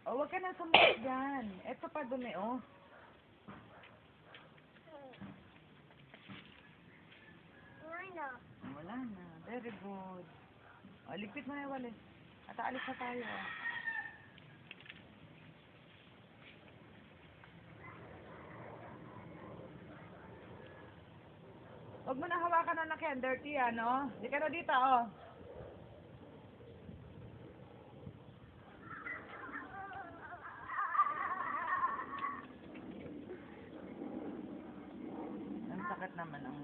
Oh, wag ka na sumunod dyan. Ito pa dumi, oh. Wala na. Very good. Oh, ligpit mo na yung walis. At aalis na tayo, oh. Huwag mo na hawakan na nakyan. Dirty, ano? Di ka na dito, oh. Ang sakit naman ang